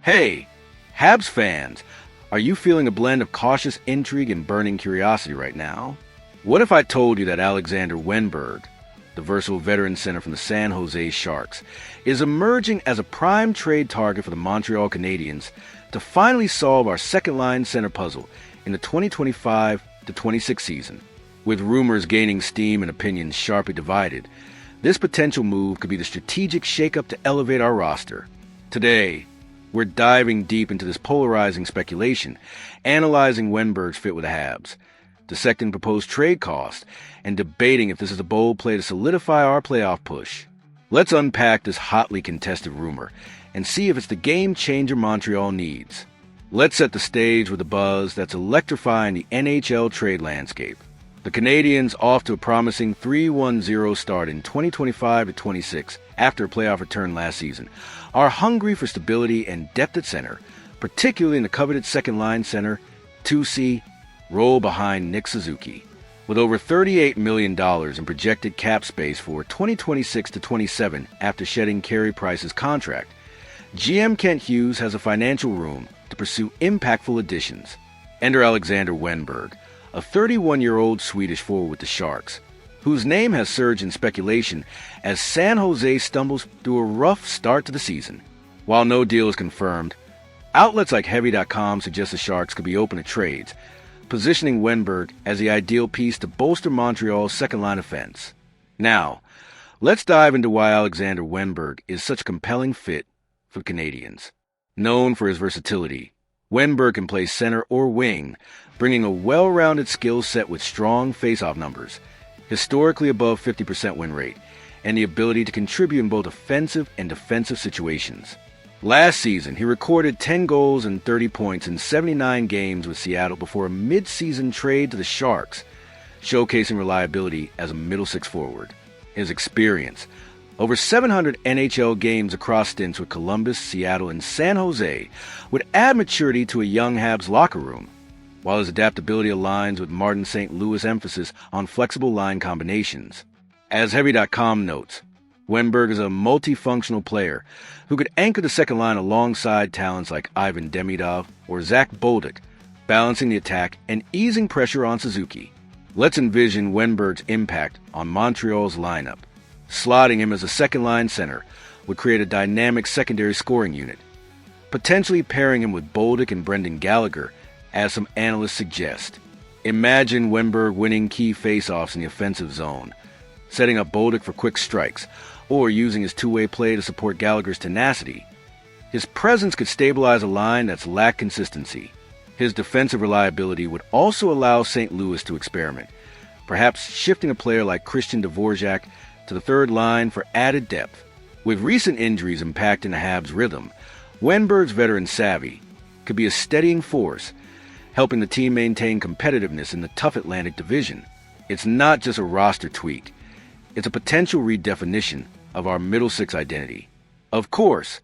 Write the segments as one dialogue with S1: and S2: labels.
S1: Hey, Habs fans, are you feeling a blend of cautious intrigue and burning curiosity right now? What if I told you that Alexander Wennberg, the versatile veteran center from the San Jose Sharks, is emerging as a prime trade target for the Montreal Canadiens to finally solve our second-line center puzzle in the 2025-26 season? With rumors gaining steam and opinions sharply divided, this potential move could be the strategic shakeup to elevate our roster. Today, we're diving deep into this polarizing speculation, analyzing Wennberg's fit with the Habs, dissecting proposed trade costs, and debating if this is a bold play to solidify our playoff push. Let's unpack this hotly contested rumor and see if it's the game-changer Montreal needs. Let's set the stage with the buzz that's electrifying the NHL trade landscape. The Canadiens, off to a promising 3-1-0 start in 2025-26 after a playoff return last season, are hungry for stability and depth at center, particularly in the coveted second-line center, 2C, role behind Nick Suzuki. With over $38 million in projected cap space for 2026-27 after shedding Carey Price's contract, GM Kent Hughes has a financial room to pursue impactful additions. Enter Alexander Wennberg, a 31-year-old Swedish forward with the Sharks, whose name has surged in speculation as San Jose stumbles through a rough start to the season. While no deal is confirmed, outlets like Heavy.com suggest the Sharks could be open to trades, positioning Wennberg as the ideal piece to bolster Montreal's second-line offense. Now, let's dive into why Alexander Wennberg is such a compelling fit for the Canadiens. Known for his versatility, Wennberg can play center or wing, bringing a well-rounded skill set with strong face-off numbers, historically above 50% win rate, and the ability to contribute in both offensive and defensive situations. Last season, he recorded 10 goals and 30 points in 79 games with Seattle before a mid-season trade to the Sharks, showcasing reliability as a middle six forward. His experience, over 700 NHL games across stints with Columbus, Seattle, and San Jose, would add maturity to a young Habs locker room, while his adaptability aligns with Martin St. Louis' emphasis on flexible line combinations. As Heavy.com notes, Wennberg is a multifunctional player who could anchor the second line alongside talents like Ivan Demidov or Zach Bolduc, balancing the attack and easing pressure on Suzuki. Let's envision Wennberg's impact on Montreal's lineup. Slotting him as a second-line center would create a dynamic secondary scoring unit, potentially pairing him with Bolduc and Brendan Gallagher, as some analysts suggest. Imagine Wennberg winning key faceoffs in the offensive zone, setting up Bolduc for quick strikes, or using his two-way play to support Gallagher's tenacity. His presence could stabilize a line that's lacked consistency. His defensive reliability would also allow St. Louis to experiment, perhaps shifting a player like Christian Dvorak to the third line for added depth. With recent injuries impacting the Habs' rhythm, Wennberg's veteran savvy could be a steadying force, helping the team maintain competitiveness in the tough Atlantic Division. It's not just a roster tweak. It's a potential redefinition of our middle six identity. Of course,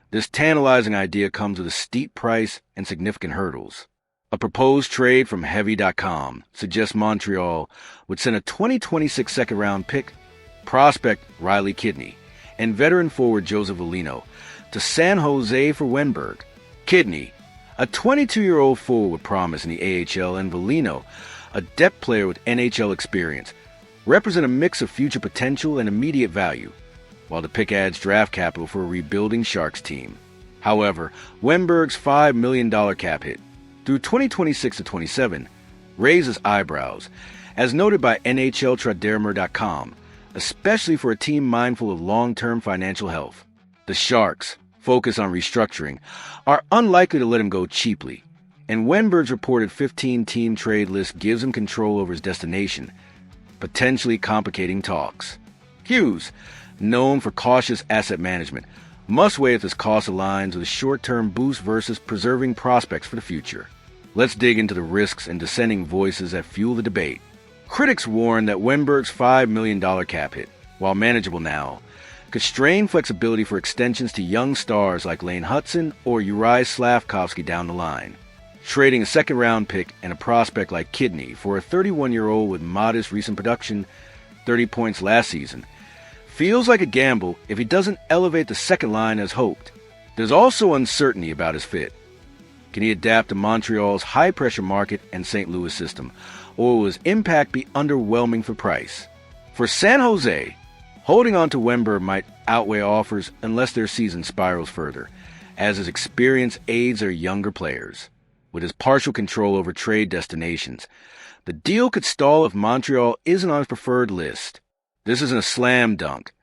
S1: this tantalizing idea comes with a steep price and significant hurdles. A proposed trade from Heavy.com suggests Montreal would send a 2026 second-round pick, prospect Riley Kidney, and veteran forward Joseph Velino to San Jose for Wennberg. Kidney, a 22-year-old forward with promise in the AHL, and Velino, a depth player with NHL experience, represent a mix of future potential and immediate value, while the pick adds draft capital for a rebuilding Sharks team. However, Wennberg's $5 million cap hit through 2026-27 raises eyebrows, as noted by NHLTradermer.com, especially for a team mindful of long-term financial health. The Sharks, focused on restructuring, are unlikely to let him go cheaply, and Wennberg's reported 15-team trade list gives him control over his destination, potentially complicating talks. Hughes, known for cautious asset management, must weigh if this cost aligns with a short-term boost versus preserving prospects for the future. Let's dig into the risks and dissenting voices that fuel the debate. Critics warn that Wennberg's $5 million cap hit, while manageable now, could strain flexibility for extensions to young stars like Lane Hutson or Uri Slavkovsky down the line. Trading a second-round pick and a prospect like Kidney for a 31-year-old with modest recent production, 30 points last season, feels like a gamble if he doesn't elevate the second line as hoped. There's also uncertainty about his fit. Can he adapt to Montreal's high-pressure market and St. Louis system, or will his impact be underwhelming for price? For San Jose, holding on to Wenberg might outweigh offers unless their season spirals further, as his experience aids their younger players. With his partial control over trade destinations, the deal could stall if Montreal isn't on his preferred list. This isn't a slam dunk.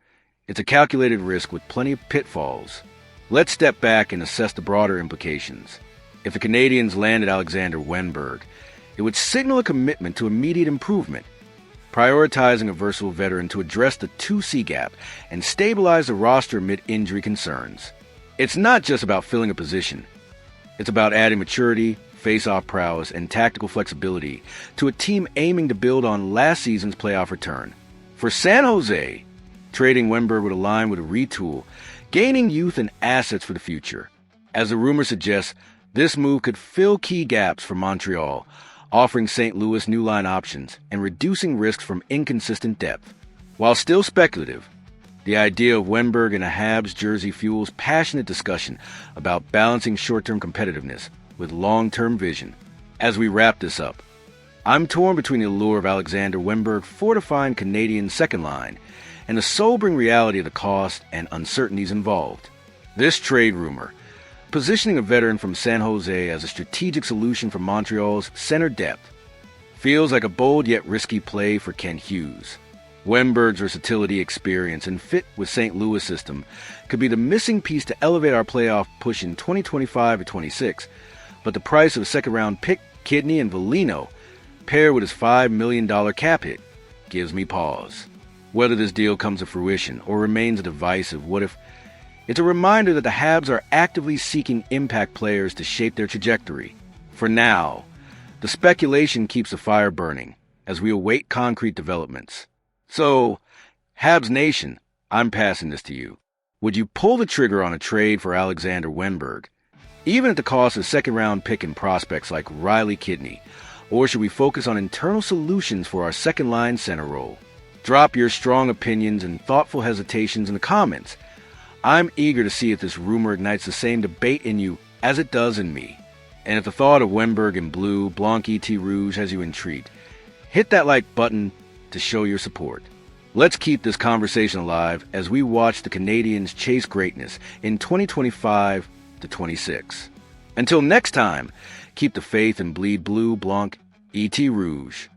S1: It's a calculated risk with plenty of pitfalls. Let's step back and assess the broader implications. If the Canadiens landed Alexander Wennberg, it would signal a commitment to immediate improvement, prioritizing a versatile veteran to address the 2C gap and stabilize the roster amid injury concerns. It's not just about filling a position. It's about adding maturity, face-off prowess, and tactical flexibility to a team aiming to build on last season's playoff return. For San Jose, trading Wenberg would align with a retool, gaining youth and assets for the future. As the rumor suggests, this move could fill key gaps for Montreal, offering St. Louis new line options and reducing risks from inconsistent depth. While still speculative, the idea of Wenberg in a Habs jersey fuels passionate discussion about balancing short-term competitiveness with long-term vision. As we wrap this up, I'm torn between the allure of Alexander Wennberg fortifying Canadian second line and the sobering reality of the cost and uncertainties involved. This trade rumor, positioning a veteran from San Jose as a strategic solution for Montreal's center depth, feels like a bold yet risky play for Ken Hughes. Wenberg's versatility, experience, and fit with St. Louis system could be the missing piece to elevate our playoff push in 2025 or 26, but the price of a second-round pick, Kidney, and Velino, paired with his $5 million cap hit, gives me pause. Whether this deal comes to fruition or remains a divisive what-if, it's a reminder that the Habs are actively seeking impact players to shape their trajectory. For now, the speculation keeps the fire burning as we await concrete developments. So, Habs Nation, I'm passing this to you. Would you pull the trigger on a trade for Alexander Wennberg, even at the cost of second-round pick and prospects like Riley Kidney, or should we focus on internal solutions for our second-line center role? Drop your strong opinions and thoughtful hesitations in the comments. I'm eager to see if this rumor ignites the same debate in you as it does in me. And if the thought of Wenberg in blue, Blanc et Rouge has you intrigued, hit that like button to show your support. Let's keep this conversation alive as we watch the Canadiens chase greatness in 2025 to 26. Until next time, keep the faith and bleed blue, Blanc et Rouge.